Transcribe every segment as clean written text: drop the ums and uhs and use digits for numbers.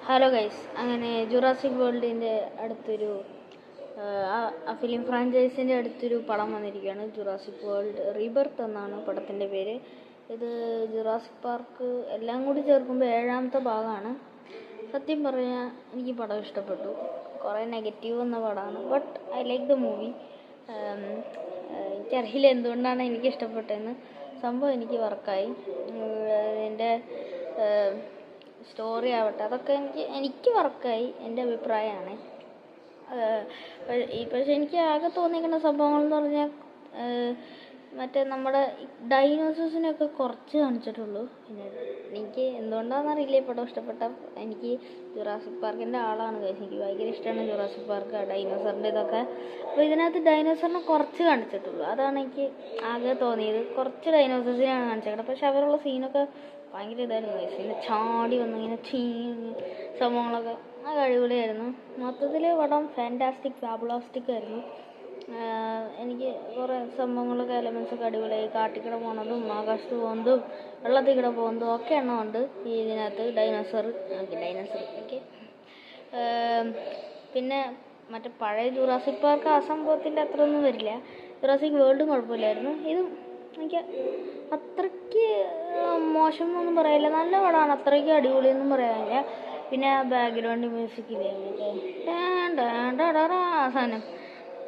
Hello guys, അങ്ങനെ Jurassic വേൾഡിൻ്റെ അടുത്തൊരു film ഫ്രാഞ്ചൈസിൻ്റെ അടുത്തൊരു പടം വന്നിരിക്കുകയാണ്. ജുറാസിക് വേൾഡ് റീബർത്ത് എന്നാണ് പടത്തിൻ്റെ പേര്. ഇത് ജുറാസിക് പാർക്ക് എല്ലാം കൂടി ചേർക്കുമ്പോൾ 7ാമത്തെ ഭാഗമാണ്. സത്യം പറഞ്ഞാൽ എനിക്ക് പടം ഇഷ്ടപ്പെട്ടു. കുറേ നെഗറ്റീവ് വന്ന പടമാണ്, but I like the movie. എനിക്കറിയില്ല എന്തുകൊണ്ടാണ് എനിക്ക് ഇഷ്ടപ്പെട്ടതെന്ന്. സംഭവം എനിക്ക് വർക്കായി. എൻ്റെ സ്റ്റോറി ആവട്ടെ, അതൊക്കെ എനിക്ക് വർക്കായി. എൻ്റെ അഭിപ്രായമാണ്. പക്ഷെ എനിക്ക് ആകെ തോന്നിയിരിക്കുന്ന സംഭവങ്ങൾ എന്ന് പറഞ്ഞാൽ മറ്റേ നമ്മുടെ ഡൈനോസേഴ്സിനെയൊക്കെ കുറച്ച് കാണിച്ചിട്ടുള്ളൂ. പിന്നെ എനിക്ക് എന്തുകൊണ്ടാണെന്നറിയില്ല ഈ പടം ഇഷ്ടപ്പെട്ട. എനിക്ക് ജുറാസിക് പാർക്കിൻ്റെ ആളാണ് കഴിച്ച്. എനിക്ക് ഭയങ്കര ഇഷ്ടമാണ് ജുറാസിക് പാർക്ക്, ഡൈനോസറിൻ്റെ ഇതൊക്കെ. അപ്പോൾ ഇതിനകത്ത് ഡൈനോസറിനെ കുറച്ച് കാണിച്ചിട്ടുള്ളൂ. അതാണ് എനിക്ക് ആകെ തോന്നിയത്. കുറച്ച് ഡൈനോസേഴ്സിനെയാണ് കാണിച്ചേക്കുന്നത്. പക്ഷെ അവരുള്ള സീനൊക്കെ ഭയങ്കര ഇതായിരുന്നു. ഇങ്ങനെ ചാടി വന്ന് ഇങ്ങനെ സംഭവങ്ങളൊക്കെ അടിപൊളിയായിരുന്നു. മൊത്തത്തിൽ പടം ഫാൻറ്റാസ്റ്റിക് ഫാബുലാസ്റ്റിക് ആയിരുന്നു. എനിക്ക് കുറേ സംഭവങ്ങളൊക്കെ എലമെൻസൊക്കെ അടിപൊളിയായി. കാട്ടിക്കൂടെ പോകുന്നതും ആകാശത്ത് പോകുന്നതും വെള്ളത്തിൽ കൂടെ പോകുന്നതും ഒക്കെ എണ്ണമുണ്ട് ഈ ഇതിനകത്ത്. Dinosaur okay. പിന്നെ മറ്റേ പഴയ ജുറാസിക് പാർക്ക് ആ സംഭവത്തിൻ്റെ അത്രയൊന്നും വരില്ല. ജുറാസിക് വേൾഡും കുഴപ്പമില്ലായിരുന്നു. ഇതും എനിക്ക് അത്രയ്ക്ക് മോശം എന്നൊന്നും പറയാനില്ല. നല്ല പടമാണ്, അത്രയ്ക്ക് അടിപൊളിയൊന്നും പറയാനില്ല. പിന്നെ ബാക്ക്ഗ്രൗണ്ട് മ്യൂസിക്കില്ലേ, സാധനം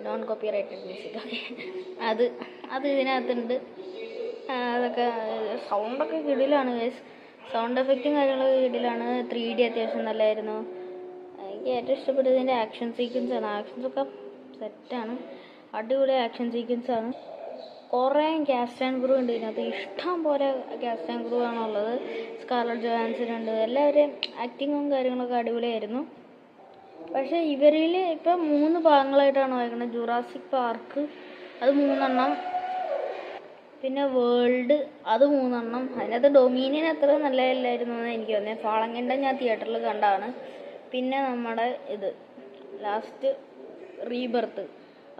non copy righted music, okay, അത് ഇതിനകത്തുണ്ട്. അതൊക്കെ സൗണ്ടൊക്കെ കിടിലാണ് ഗൈസ്. സൗണ്ട് എഫക്റ്റും കാര്യങ്ങളൊക്കെ കിടിലാണ്. 3D അത്യാവശ്യം നല്ലതായിരുന്നു. എനിക്ക് ഏറ്റവും ഇഷ്ടപ്പെട്ടത് ഇതിൻ്റെ ആക്ഷൻ സീക്വൻസാണ്. ആക്ഷൻസൊക്കെ സെറ്റാണ്, അടിപൊളി ആക്ഷൻ സീക്വൻസാണ്. കുറേ കാസ്റ്റ് ആൻഡ് ക്രൂ ഉണ്ട് ഇതിനകത്ത്. ഇഷ്ടം പോലെ കാസ്റ്റ് ആൻഡ് ക്രൂ ആണുള്ളത്. സ്കാർലറ്റ് ജോഹാൻസൺ ഉണ്ട്. എല്ലാവരുടെയും ആക്ടിങ്ങും കാര്യങ്ങളൊക്കെ അടിപൊളിയായിരുന്നു. പക്ഷേ ഇവരിൽ ഇപ്പം 3 ഭാഗങ്ങളായിട്ടാണ് വായിക്കുന്നത്. ജുറാസിക് പാർക്ക് അത് 3 പിന്നെ വേൾഡ് അത് 3. അതിനകത്ത് ഡൊമീനിയൻ അത്ര നല്ലതല്ലായിരുന്നു എന്ന് എനിക്ക് തോന്നിയത്. ഫാളൻ കിങ്ഡം ഞാൻ തിയേറ്ററിൽ കണ്ടതാണ്. പിന്നെ നമ്മുടെ ഇത് ലാസ്റ്റ് റീബർത്ത്.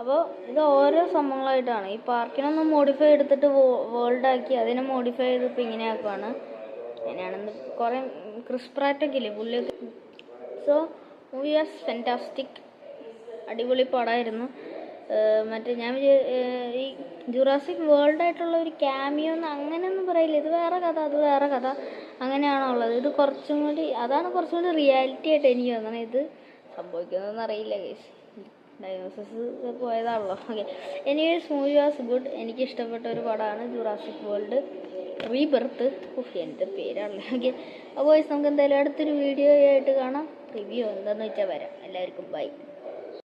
അപ്പോൾ ഇത് ഓരോ സംഭവങ്ങളായിട്ടാണ്. ഈ പാർക്കിനൊന്ന് മോഡിഫൈ എടുത്തിട്ട് വേൾഡാക്കി അതിനെ മോഡിഫൈ ചെയ്തിപ്പോൾ ഇങ്ങനെ ആക്കുവാണ്. അങ്ങനെയാണെന്ന് കുറേ ക്രിസ് പ്രാറ്റൊക്കെ ഇല്ലേ പുള്ളിയൊക്കെ. സോ മൂവി വാസ് ഫാൻറ്റാസ്റ്റിക്, അടിപൊളി പടമായിരുന്നു. മറ്റേ ഞാൻ ഈ ജുറാസിക് വേൾഡായിട്ടുള്ള ഒരു ക്യാമിയോന്ന് അങ്ങനെയൊന്നും പറയില്ല. ഇത് വേറെ കഥ, അത് വേറെ കഥ, അങ്ങനെയാണുള്ളത്. ഇത് കുറച്ചും കൂടി കുറച്ചും കൂടി റിയാലിറ്റി ആയിട്ട് എനിക്ക് തോന്നണം. ഇത് സംഭവിക്കുന്നതെന്ന് അറിയില്ല കേസ്. ഡൈനോസേഴ്സ് പോയതാണല്ലോ. Okay, anyways movie was good. എനിക്ക് ഇഷ്ടപ്പെട്ട ഒരു പടമാണ് ജുറാസിക് വേൾഡ് റീബർത്ത്. എൻ്റെ പേരാണല്ലോ. ഓക്കെ, അപ്പോൾ നമുക്ക് എന്തായാലും അടുത്തൊരു വീഡിയോ ആയിട്ട് കാണാം. റിവ്യൂ എന്താണെന്ന് വെച്ചാൽ വരാം. എല്ലാവർക്കും ബൈ.